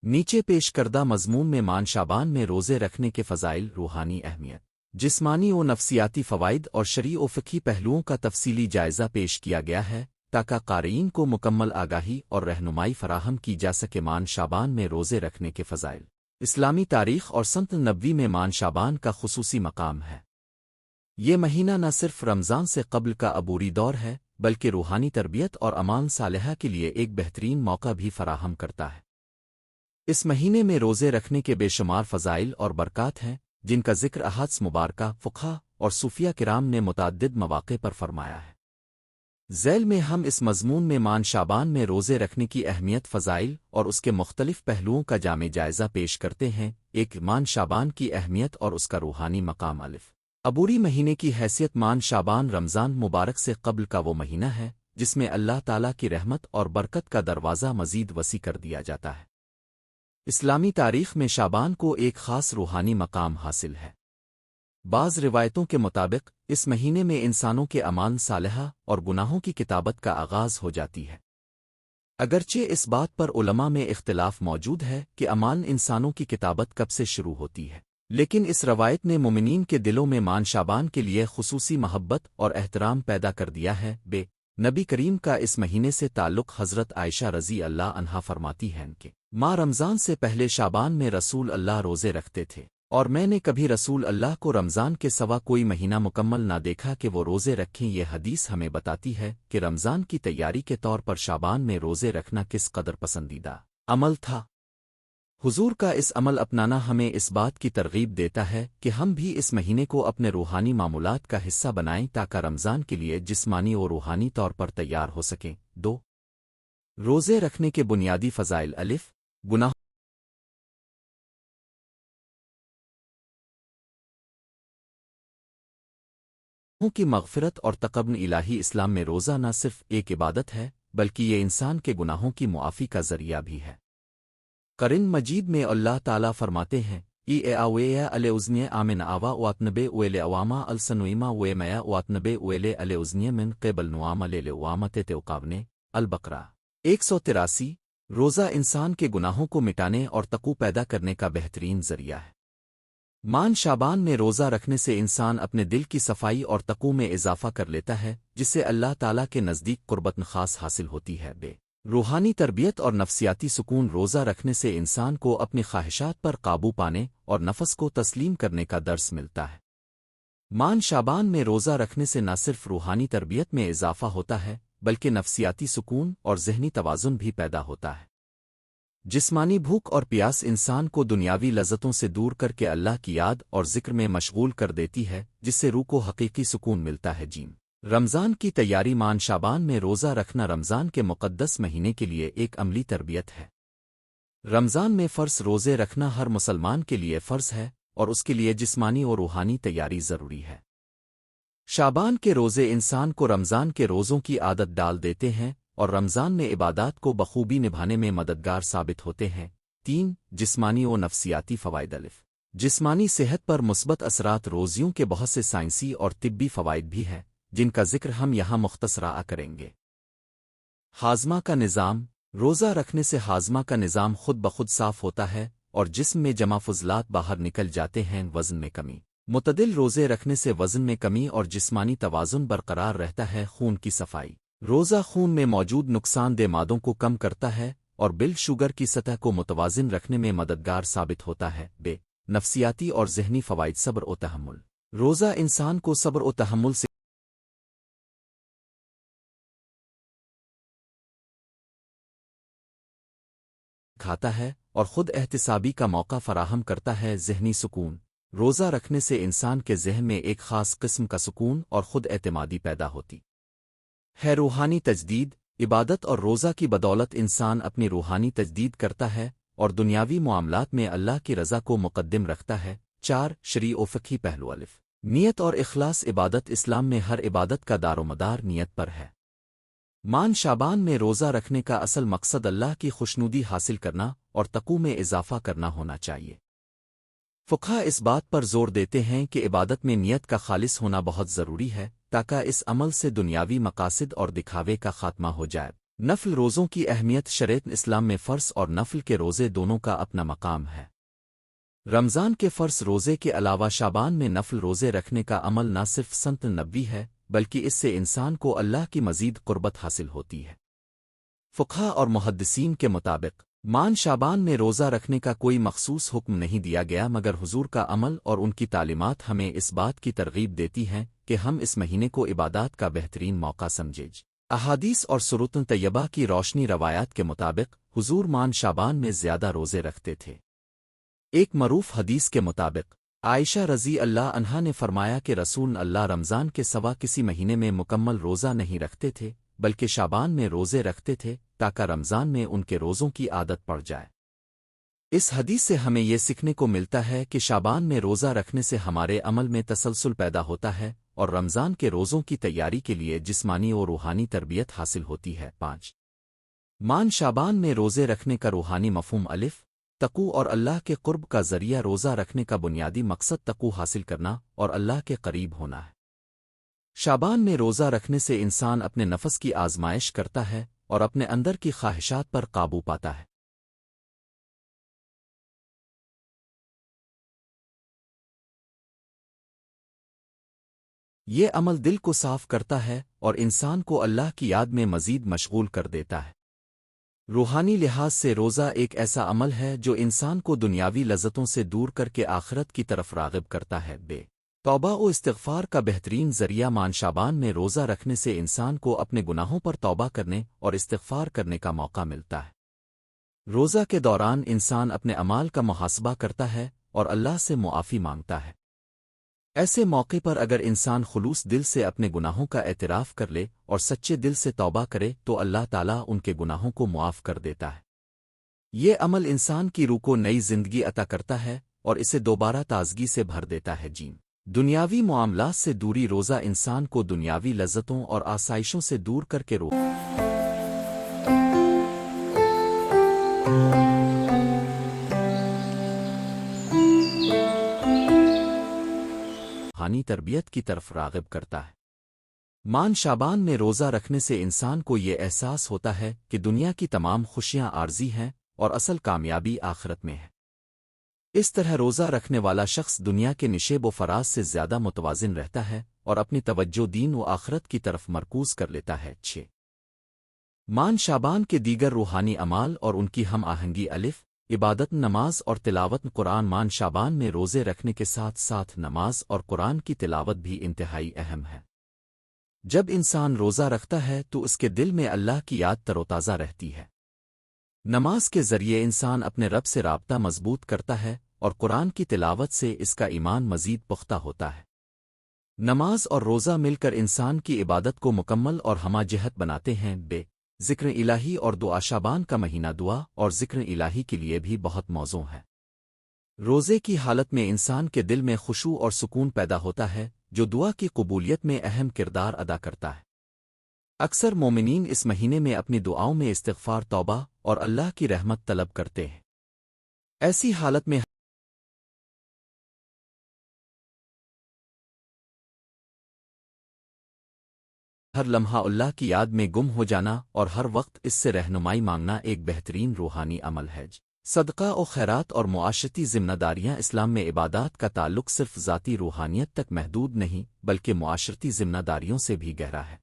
نیچے پیش کردہ مضمون میں مان شعبان میں روزے رکھنے کے فضائل، روحانی اہمیت، جسمانی و نفسیاتی فوائد اور شرعی و فقہی پہلوؤں کا تفصیلی جائزہ پیش کیا گیا ہے تاکہ قارئین کو مکمل آگاہی اور رہنمائی فراہم کی جا سکے۔ مان شعبان میں روزے رکھنے کے فضائل۔ اسلامی تاریخ اور سنت نبوی میں مان شعبان کا خصوصی مقام ہے۔ یہ مہینہ نہ صرف رمضان سے قبل کا عبوری دور ہے بلکہ روحانی تربیت اور اعمال صالحہ کے لیے ایک بہترین موقع بھی فراہم کرتا ہے۔ اس مہینے میں روزے رکھنے کے بے شمار فضائل اور برکات ہیں جن کا ذکر احادیث مبارکہ، فقہا اور صوفیہ کرام نے متعدد مواقع پر فرمایا ہے۔ ذیل میں ہم اس مضمون میں مان شعبان میں روزے رکھنے کی اہمیت، فضائل اور اس کے مختلف پہلوؤں کا جامع جائزہ پیش کرتے ہیں۔ ایک، مان شعبان کی اہمیت اور اس کا روحانی مقام۔ عبوری مہینے کی حیثیت۔ مان شعبان رمضان مبارک سے قبل کا وہ مہینہ ہے جس میں اللہ تعالیٰ کی رحمت اور برکت کا دروازہ مزید وسیع کر دیا جاتا ہے۔ اسلامی تاریخ میں شعبان کو ایک خاص روحانی مقام حاصل ہے۔ بعض روایتوں کے مطابق اس مہینے میں انسانوں کے اعمال صالحہ اور گناہوں کی کتابت کا آغاز ہو جاتی ہے۔ اگرچہ اس بات پر علماء میں اختلاف موجود ہے کہ اعمال انسانوں کی کتابت کب سے شروع ہوتی ہے، لیکن اس روایت نے مومنین کے دلوں میں مان شعبان کے لیے خصوصی محبت اور احترام پیدا کر دیا ہے۔ نبی کریم کا اس مہینے سے تعلق حضرت عائشہ رضی اللہ عنہا فرماتی ہیں کہ ماہ رمضان سے پہلے شعبان میں رسول اللہ روزے رکھتے تھے، اور میں نے کبھی رسول اللہ کو رمضان کے سوا کوئی مہینہ مکمل نہ دیکھا کہ وہ روزے رکھیں۔ یہ حدیث ہمیں بتاتی ہے کہ رمضان کی تیاری کے طور پر شعبان میں روزے رکھنا کس قدر پسندیدہ عمل تھا۔ حضور کا اس عمل اپنانا ہمیں اس بات کی ترغیب دیتا ہے کہ ہم بھی اس مہینے کو اپنے روحانی معمولات کا حصہ بنائیں تاکہ رمضان کے لیے جسمانی اور روحانی طور پر تیار ہو سکیں۔ 2، روزے رکھنے کے بنیادی فضائل۔ گناہوں کی مغفرت اور تقبل الہی۔ اسلام میں روزہ نہ صرف ایک عبادت ہے بلکہ یہ انسان کے گناہوں کی معافی کا ذریعہ بھی ہے۔ قرآن مجید میں اللہ تعالیٰ فرماتے ہیں ای آوے علی ازنی آمن آوا واتنبے اویل عواما السنویما وے میا واتنبے اویل علی ازنی من قبل نوام علی وامت توقابنے۔ البقرہ 183۔ روزہ انسان کے گناہوں کو مٹانے اور تقوی پیدا کرنے کا بہترین ذریعہ ہے۔ مان شعبان میں روزہ رکھنے سے انسان اپنے دل کی صفائی اور تقوی میں اضافہ کر لیتا ہے جس سے اللہ تعالیٰ کے نزدیک قربت خاص حاصل ہوتی ہے۔ روحانی تربیت اور نفسیاتی سکون۔ روزہ رکھنے سے انسان کو اپنی خواہشات پر قابو پانے اور نفس کو تسلیم کرنے کا درس ملتا ہے۔ مان شعبان میں روزہ رکھنے سے نہ صرف روحانی تربیت میں اضافہ ہوتا ہے بلکہ نفسیاتی سکون اور ذہنی توازن بھی پیدا ہوتا ہے۔ جسمانی بھوک اور پیاس انسان کو دنیاوی لذتوں سے دور کر کے اللہ کی یاد اور ذکر میں مشغول کر دیتی ہے جس سے روح کو حقیقی سکون ملتا ہے۔ رمضان کی تیاری۔ مان شعبان میں روزہ رکھنا رمضان کے مقدس مہینے کے لیے ایک عملی تربیت ہے۔ رمضان میں فرض روزے رکھنا ہر مسلمان کے لیے فرض ہے اور اس کے لیے جسمانی اور روحانی تیاری ضروری ہے۔ شعبان کے روزے انسان کو رمضان کے روزوں کی عادت ڈال دیتے ہیں اور رمضان میں عبادات کو بخوبی نبھانے میں مددگار ثابت ہوتے ہیں۔ 3، جسمانی و نفسیاتی فوائد۔ جسمانی صحت پر مثبت اثرات۔ روزیوں کے بہت سے سائنسی اور طبی فوائد بھی ہیں جن کا ذکر ہم یہاں مختصرا کریں گے۔ ہاضمہ کا نظام۔ روزہ رکھنے سے ہاضمہ کا نظام خود بخود صاف ہوتا ہے اور جسم میں جمع فضلات باہر نکل جاتے ہیں۔ وزن میں کمی۔ معتدل روزے رکھنے سے وزن میں کمی اور جسمانی توازن برقرار رہتا ہے۔ خون کی صفائی۔ روزہ خون میں موجود نقصان دہ مادوں کو کم کرتا ہے اور بلڈ شوگر کی سطح کو متوازن رکھنے میں مددگار ثابت ہوتا ہے۔ نفسیاتی اور ذہنی فوائد۔ صبر و تحمل۔ روزہ انسان کو صبر و تحمل سے کھاتا ہے اور خود احتسابی کا موقع فراہم کرتا ہے۔ ذہنی سکون۔ روزہ رکھنے سے انسان کے ذہن میں ایک خاص قسم کا سکون اور خود اعتمادی پیدا ہوتی ہے۔ روحانی تجدید۔ عبادت اور روزہ کی بدولت انسان اپنی روحانی تجدید کرتا ہے اور دنیاوی معاملات میں اللہ کی رضا کو مقدم رکھتا ہے۔ 4، شرعی و فقہی پہلو۔ نیت اور اخلاص۔ عبادت۔ اسلام میں ہر عبادت کا دار و مدار نیت پر ہے۔ مان شعبان میں روزہ رکھنے کا اصل مقصد اللہ کی خوشنودی حاصل کرنا اور تقوی میں اضافہ کرنا ہونا چاہیے۔ فقہا اس بات پر زور دیتے ہیں کہ عبادت میں نیت کا خالص ہونا بہت ضروری ہے تاکہ اس عمل سے دنیاوی مقاصد اور دکھاوے کا خاتمہ ہو جائے۔ نفل روزوں کی اہمیت شریعت اسلام میں فرض اور نفل کے روزے دونوں کا اپنا مقام ہے۔ رمضان کے فرض روزے کے علاوہ شعبان میں نفل روزے رکھنے کا عمل نہ صرف سنت نبوی ہے بلکہ اس سے انسان کو اللہ کی مزید قربت حاصل ہوتی ہے۔ فقہا اور محدثین کے مطابق مان شعبان میں روزہ رکھنے کا کوئی مخصوص حکم نہیں دیا گیا مگر حضور کا عمل اور ان کی تعلیمات ہمیں اس بات کی ترغیب دیتی ہیں کہ ہم اس مہینے کو عبادات کا بہترین موقع سمجھیں۔ احادیث اور سنن طیبہ کی روشنی روایات کے مطابق حضور مان شعبان میں زیادہ روزے رکھتے تھے۔ ایک معروف حدیث کے مطابق عائشہ رضی اللہ عنہا نے فرمایا کہ رسول اللہ رمضان کے سوا کسی مہینے میں مکمل روزہ نہیں رکھتے تھے بلکہ شعبان میں روزے رکھتے تھے تاکہ رمضان میں ان کے روزوں کی عادت پڑ جائے۔ اس حدیث سے ہمیں یہ سیکھنے کو ملتا ہے کہ شعبان میں روزہ رکھنے سے ہمارے عمل میں تسلسل پیدا ہوتا ہے اور رمضان کے روزوں کی تیاری کے لیے جسمانی اور روحانی تربیت حاصل ہوتی ہے۔ 5 مان شعبان میں روزے رکھنے کا روحانی مفہوم الف تقوی اور اللہ کے قرب کا ذریعہ روزہ رکھنے کا بنیادی مقصد تقوی حاصل کرنا اور اللہ کے قریب ہونا ہے۔ شعبان میں روزہ رکھنے سے انسان اپنے نفس کی آزمائش کرتا ہے اور اپنے اندر کی خواہشات پر قابو پاتا ہے۔ یہ عمل دل کو صاف کرتا ہے اور انسان کو اللہ کی یاد میں مزید مشغول کر دیتا ہے۔ روحانی لحاظ سے روزہ ایک ایسا عمل ہے جو انسان کو دنیاوی لذتوں سے دور کر کے آخرت کی طرف راغب کرتا ہے۔ توبہ و استغفار کا بہترین ذریعہ مان شعبان میں روزہ رکھنے سے انسان کو اپنے گناہوں پر توبہ کرنے اور استغفار کرنے کا موقع ملتا ہے۔ روزہ کے دوران انسان اپنے اعمال کا محاسبہ کرتا ہے اور اللہ سے معافی مانگتا ہے۔ ایسے موقع پر اگر انسان خلوص دل سے اپنے گناہوں کا اعتراف کر لے اور سچے دل سے توبہ کرے تو اللہ تعالیٰ ان کے گناہوں کو معاف کر دیتا ہے۔ یہ عمل انسان کی روح کو نئی زندگی عطا کرتا ہے اور اسے دوبارہ تازگی سے بھر دیتا ہے۔ دنیاوی معاملات سے دوری روزہ انسان کو دنیاوی لذتوں اور آسائشوں سے دور کر کے روحانی تربیت کی طرف راغب کرتا ہے۔ مان شعبان میں روزہ رکھنے سے انسان کو یہ احساس ہوتا ہے کہ دنیا کی تمام خوشیاں عارضی ہیں اور اصل کامیابی آخرت میں ہے۔ اس طرح روزہ رکھنے والا شخص دنیا کے نشیب و فراز سے زیادہ متوازن رہتا ہے اور اپنی توجہ دین و آخرت کی طرف مرکوز کر لیتا ہے۔ 6 مان شعبان کے دیگر روحانی اعمال اور ان کی ہم آہنگی الف عبادت نماز اور تلاوت قرآن مان شعبان میں روزے رکھنے کے ساتھ ساتھ نماز اور قرآن کی تلاوت بھی انتہائی اہم ہے۔ جب انسان روزہ رکھتا ہے تو اس کے دل میں اللہ کی یاد تروتازہ رہتی ہے۔ نماز کے ذریعے انسان اپنے رب سے رابطہ مضبوط کرتا ہے اور قرآن کی تلاوت سے اس کا ایمان مزید پختہ ہوتا ہے۔ نماز اور روزہ مل کر انسان کی عبادت کو مکمل اور ہمہ جہت بناتے ہیں۔ ذکر الہی اور دعا شعبان کا مہینہ دعا اور ذکر الہی کے لیے بھی بہت موزوں ہے۔ روزے کی حالت میں انسان کے دل میں خشوع اور سکون پیدا ہوتا ہے جو دعا کی قبولیت میں اہم کردار ادا کرتا ہے۔ اکثر مومنین اس مہینے میں اپنی دعاؤں میں استغفار توبہ اور اللہ کی رحمت طلب کرتے ہیں۔ ایسی حالت میں ہر لمحہ اللہ کی یاد میں گم ہو جانا اور ہر وقت اس سے رہنمائی مانگنا ایک بہترین روحانی عمل ہے۔ صدقہ و خیرات اور معاشرتی ذمہ داریاں اسلام میں عبادات کا تعلق صرف ذاتی روحانیت تک محدود نہیں بلکہ معاشرتی ذمہ داریوں سے بھی گہرا ہے۔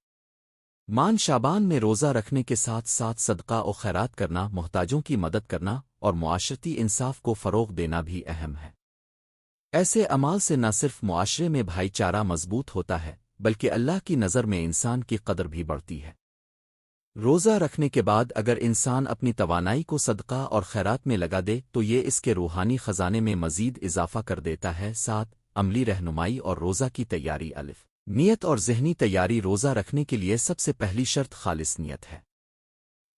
مان شعبان میں روزہ رکھنے کے ساتھ ساتھ صدقہ و خیرات کرنا، محتاجوں کی مدد کرنا اور معاشرتی انصاف کو فروغ دینا بھی اہم ہے۔ ایسے اعمال سے نہ صرف معاشرے میں بھائی چارہ مضبوط ہوتا ہے بلکہ اللہ کی نظر میں انسان کی قدر بھی بڑھتی ہے۔ روزہ رکھنے کے بعد اگر انسان اپنی توانائی کو صدقہ اور خیرات میں لگا دے تو یہ اس کے روحانی خزانے میں مزید اضافہ کر دیتا ہے۔ 7 عملی رہنمائی اور روزہ کی تیاری الف نیت اور ذہنی تیاری روزہ رکھنے کے لیے سب سے پہلی شرط خالص نیت ہے۔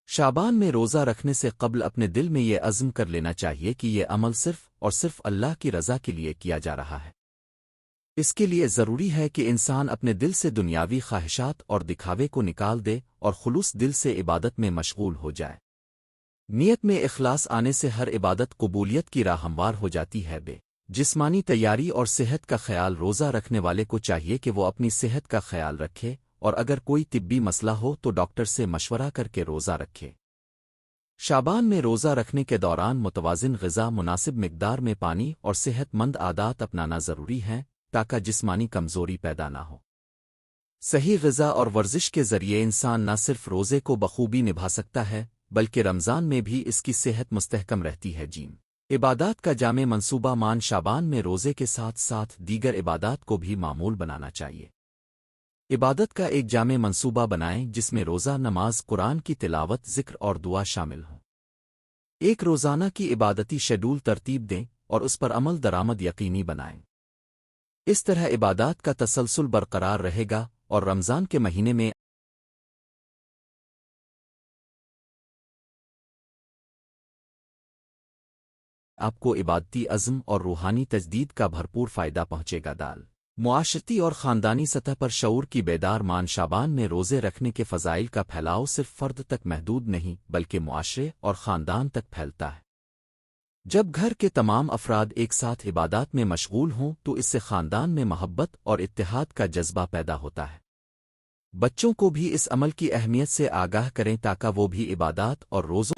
شعبان میں روزہ رکھنے سے قبل اپنے دل میں یہ عزم کر لینا چاہیے کہ یہ عمل صرف اور صرف اللہ کی رضا کے لیے کیا جا رہا ہے۔ اس کے لیے ضروری ہے کہ انسان اپنے دل سے دنیاوی خواہشات اور دکھاوے کو نکال دے اور خلوص دل سے عبادت میں مشغول ہو جائے۔ نیت میں اخلاص آنے سے ہر عبادت قبولیت کی راہ ہموار ہو جاتی ہے۔ جسمانی تیاری اور صحت کا خیال روزہ رکھنے والے کو چاہیے کہ وہ اپنی صحت کا خیال رکھے اور اگر کوئی طبی مسئلہ ہو تو ڈاکٹر سے مشورہ کر کے روزہ رکھے۔ شعبان میں روزہ رکھنے کے دوران متوازن غذا، مناسب مقدار میں پانی اور صحت مند عادات اپنانا ضروری ہیں تاکہ جسمانی کمزوری پیدا نہ ہو۔ صحیح غذا اور ورزش کے ذریعے انسان نہ صرف روزے کو بخوبی نبھا سکتا ہے بلکہ رمضان میں بھی اس کی صحت مستحکم رہتی ہے۔ عبادات کا جامع منصوبہ مان شعبان میں روزے کے ساتھ ساتھ دیگر عبادات کو بھی معمول بنانا چاہیے۔ عبادت کا ایک جامع منصوبہ بنائیں جس میں روزہ، نماز، قرآن کی تلاوت، ذکر اور دعا شامل ہوں۔ ایک روزانہ کی عبادتی شیڈول ترتیب دیں اور اس پر عمل درآمد یقینی بنائیں۔ اس طرح عبادات کا تسلسل برقرار رہے گا اور رمضان کے مہینے میں آپ کو عبادتی عزم اور روحانی تجدید کا بھرپور فائدہ پہنچے گا۔ معاشرتی اور خاندانی سطح پر شعور کی بیدار مان شعبان میں روزے رکھنے کے فضائل کا پھیلاؤ صرف فرد تک محدود نہیں بلکہ معاشرے اور خاندان تک پھیلتا ہے۔ جب گھر کے تمام افراد ایک ساتھ عبادات میں مشغول ہوں تو اس سے خاندان میں محبت اور اتحاد کا جذبہ پیدا ہوتا ہے۔ بچوں کو بھی اس عمل کی اہمیت سے آگاہ کریں تاکہ وہ بھی عبادات اور روزوں